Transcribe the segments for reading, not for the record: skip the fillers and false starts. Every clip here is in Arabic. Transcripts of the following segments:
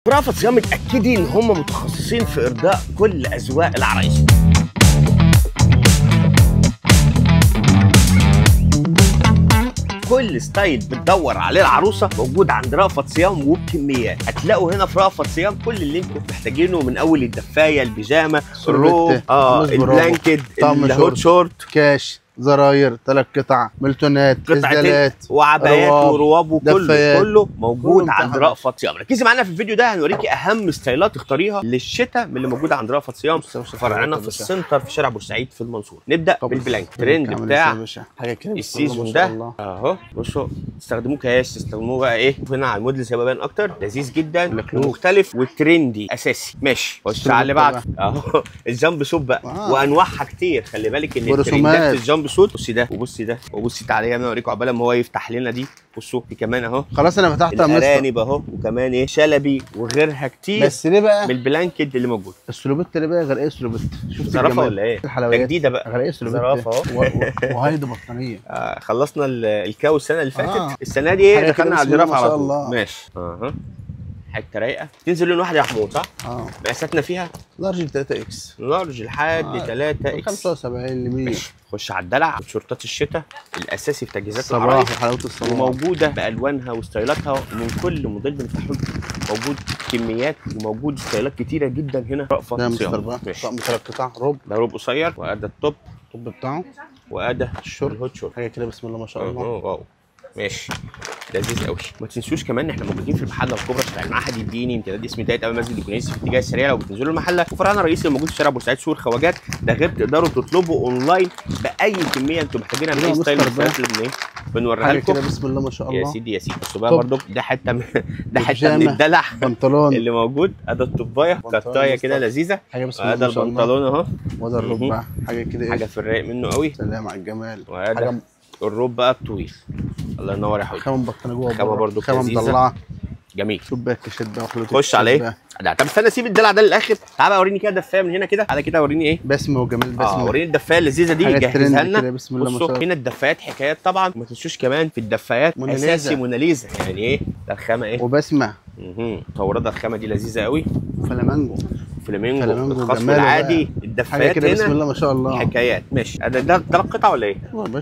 رأفت صيام متأكدين ان هم متخصصين في ارضاء كل اذواق العرايس. كل ستايل بتدور عليه العروسه موجود عند رأفت صيام وبكميات. هتلاقوا هنا في رأفت صيام كل اللي انتم محتاجينه من اول الدفايه، البيجامه، الروب، البلانكت، الهوت شورت، كاش، زراير، 3 قطع، ملتونات، ازدالات، وعبايات ورواب، وكله موجود عند رأفت صيام. ركزي معانا في الفيديو ده، هنوريكي اهم ستايلات تختاريها للشتاء من اللي موجوده عند رأفت صيام في فرعنا في السنتر في شارع بورسعيد في المنصوره. نبدا بالبلانك ترند بتاع السيزون ده اهو. بصوا تستخدموه كاش، تستخدموه بقى ايه هنا على الموديلز هيبقى باين اكتر، لذيذ جدا ومختلف والترندي اساسي. ماشي خش على اللي بعده اهو الجامب سوب بقى وانواعها كتير. خلي بالك ان الترندات في الجامب سوت. بصي ده وبصي ده وبصي تعالى انا اوريكم عقبال ما هو يفتح لنا دي. بصوا في كمان اهو. خلاص انا فتحت الارانب اهو، وكمان ايه شلبي وغيرها كتير. بس ليه بقى من البلانكت اللي موجود. السلوبيت اللي بقى غير ايه السلوبيت؟ شفت زرافه ولا ايه؟ ده جديده بقى غير ايه السلوبيت؟ زرافه اهو وهيدي بطانيه. خلصنا الكاو السنه اللي فاتت. السنه دي ايه دخلنا على الجرافه على طول. ماشي حته رايقه. تنزل لون واحد يا حمود صح؟ مقاساتنا فيها لارج 3 اكس، لارج لحد 3 اكس 75 ل 100. خش على الدلع وشورتات الشتاء الاساسي في تجهيزات العرايس، حلاوه الصباح، وموجوده بالوانها وستايلاتها من كل موديل بنفتحه. موجود كميات وموجود ستايلات كتيره جدا هنا. رأفت صيام. طقم 3 قطع روب، ده روب قصير، وادي التوب بتاعه، وادي الشورت الهوت شورت حاجه كده بسم الله ما شاء الله. واو ماشي لذيذ قوي. ما تنسوش كمان ان احنا موجودين في المحله الكبرى شارع المعهد الديني، امتداد اسم تايت قبل مسجد الكنيسي في اتجاه السريع. لو بتنزلوا المحله وفرعنا الرئيسي الموجود في شارع بورسعيد سور خواجات. ده غير تقدروا تطلبوا اونلاين باي كميه انتم محتاجينها من اي ستايل من الستايلات اللي بنوريها لكم كده بسم الله ما شاء الله. يا سيدي يا سيدي. بصوا بقى برضو ده حته من الدلع بنطلون اللي موجود. ادي الطبايه كتايه كده لذيذه. ادي البنطلون اهو، وده الروب حاجه كده ايه، حاجه في الرايق منه قوي. سلام على الجمال. وادي الروب بقى الطويل. الله ينور يا حبيبي. خامه مبطنه جوه، خامه برضو خامه مضلعه جميل. شوف بقى الكاشات بقى وخلطة. خش على ايه؟ طب استنى سيب الدلع ده للاخر. تعالى بقى وريني كده دفايه من هنا كده. تعالى كده وريني ايه بسمه وجمال. بسمه وريني الدفايه اللذيذه دي جهزها لنا. بسم الله ما شاء الله. هنا الدفايات حكايات طبعا. وما تنسوش كمان في الدفايات اساسي موناليزا. يعني ايه ده الخامه ايه وبسمه متورده. الخامه دي لذيذه قوي. فلامانجو الخاص والعادي. الدفايات هنا بسم الله ما شاء الله حكايات. ماشي ده 3 قطع ولا ايه؟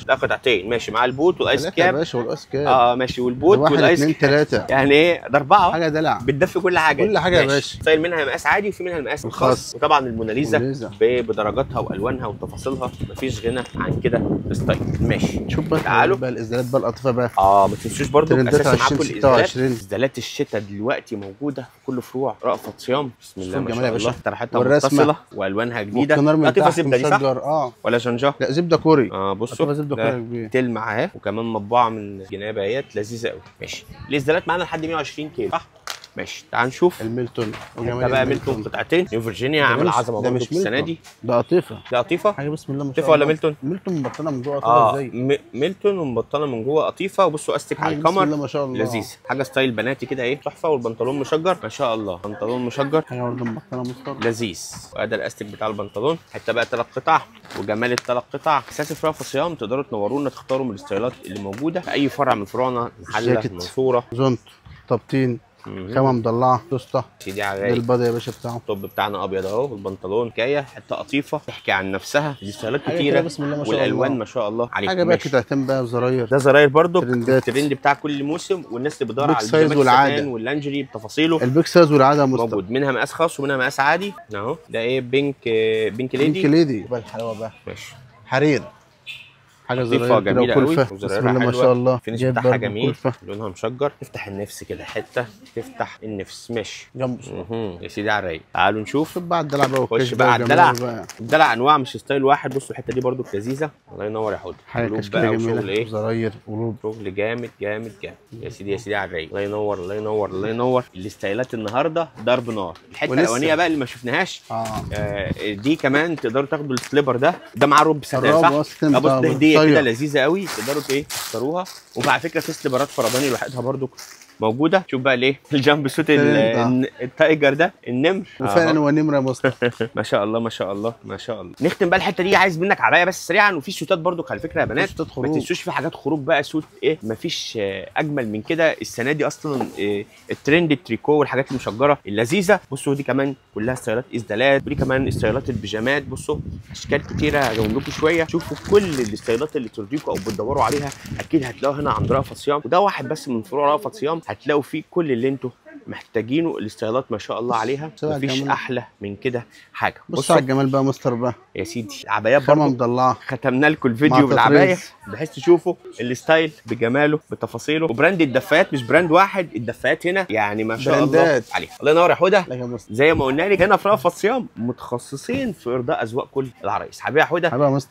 ده قطعتين ماشي مع البوت والايس كاب يا باشا والايس كاب. ماشي والبوت والايس كاب 2 3 يعني ايه ده 4 حاجه دلع بتدفي كل حاجه. كل حاجه يا باشا. ستايل منها مقاس عادي وفي منها المقاس الخاص. وطبعا الموناليزا بدرجاتها والوانها وتفاصيلها مفيش غنى عن كده ستايل. ماشي شوف بقى تعالوا بقى الازدالات بقى القطيفه بقى. ما تنسوش برضو اساسا معاكم الازدالات. 26 ازدالات الشتاء دلوقتي موجوده في كل فروع رأفت صيام. بسم الله ما شاء الله. طرحتها متصله والوانها جديده. قطيفه زبده دي صح؟ ولا جنجاه؟ لا زبده كوري. بصوا زبده كوري كبير تلمع اهي، وكمان مطبوعه من الجنابه اهيت لذيذه قوي. ماشي الازدالات معانا لحد 120 كيلو صح؟ ماشي تعال نشوف الميلتون. ده بقى ميلتون قطعتين نيو فيرجينيا عامل عظمه برضه السنه دي. ده قطيفه. ده قطيفه حاجه بسم الله ما شاء الله. قطيفه ولا ميلتون؟ ميلتون مبطنه من جوه قطيفه ازاي؟ ميلتون ومبطنه من جوه قطيفه. وبصوا استك على القمر بسم الله ما شاء الله لذيذ. حاجه ستايل بناتي كده ايه تحفه. والبنطلون مشجر ما شاء الله. بنطلون مشجر حاجه برضه مبطنه مستر لذيذ. وادي الاستك بتاع البنطلون. حتى بقى 3 قطع وجمال ال3 قطع. اساسي في رأفت صيام تقدروا تنورونا تختاروا من الستايلات اللي موجوده في اي فرع من فروعنا. محله منصوره زونت طبطين خامه مضلعه توسطه سيدي على الرايق. البادي يا باشا بتاعه. الطب بتاعنا ابيض اهو. والبنطلون حكايه حته قطيفه تحكي عن نفسها. دي ستايلات كتيره والالوان ما شاء الله عليك. حاجه بقى كده تهتم بقى بزراير. ده زراير برضو الترند بتاع كل موسم. والناس اللي بتدور على البيج سايز واللانجري بتفاصيله. البيج سايز والعاده موجود منها مقاس خاص ومنها مقاس عادي اهو. ده ايه بينك ليدي بقى الحلاوه بقى. ماشي حرير حاجه زراير جميله قوي. بسم الله ما شاء الله. الفينش بتاعها جميل. لونها مشجر. تفتح النفس كده حته تفتح النفس. ماشي جنب يا سيدي على الرايق. تعالوا نشوف بقى الدلع بقى. خش بقى على الدلع. الدلع انواع مش ستايل واحد. بصوا الحته دي برده لذيذه. الله ينور يا حود. حاجه بقى وشغل ايه زراير وروب شغل جامد جامد جامد. يا سيدي على الرايق. الله ينور الله ينور الله ينور. الاستايلات النهارده ضرب نار. الحته الاولانيه بقى اللي ما شفناهاش دي كمان تقدروا تاخدوا السليبر ده معاه روب ستان صح؟ بص ده هديه كده لذيذه قوي. تقدروا ايه تختاروها. وعلى فكره في سليبرات فرداني لوحدها برده موجوده. شوف بقى الايه الجامب سوت التايجر ده النمر، وفعلا هو نمر يا مصطفى. ما شاء الله ما شاء الله ما شاء الله. نختم بقى الحته دي، عايز منك عبايه بس سريعا، وفي سوتات برضو على فكره يا بنات، ما تنسوش في حاجات خروج بقى. سوت ايه مفيش اجمل من كده السنه دي اصلا. الترند التريكو والحاجات المشجره اللذيذه. بصوا دي كمان كلها ستايلات اسدالات، ودي كمان ستايلات البيجامات. بصوا اشكال كتيره هجاوب لكم شويه. شوفوا كل الستايلات اللي ترضيكم او بتدوروا عليها اكيد هتلاقوها هنا عند رأفت صيام، وده واحد بس من فروع رأفت صيام هتلاقوا فيه كل اللي انتوا محتاجينه. الاستايلات ما شاء الله عليها مفيش احلى من كده حاجه. بصوا على الجمال بقى مستر بقى يا سيدي. العبايات برضه مضلعه، ختمنا لكم الفيديو بالعبايه بحيث تشوفوا الستايل بجماله بتفاصيله. وبراند الدفايات مش براند واحد، الدفايات هنا يعني ما شاء الله عليها. الله ينور يا حوده. زي ما قلنا لك هنا في رأفت صيام متخصصين في ارضاء اذواق كل العرايس. حبيبي يا حوده. حبيبي يا مستر.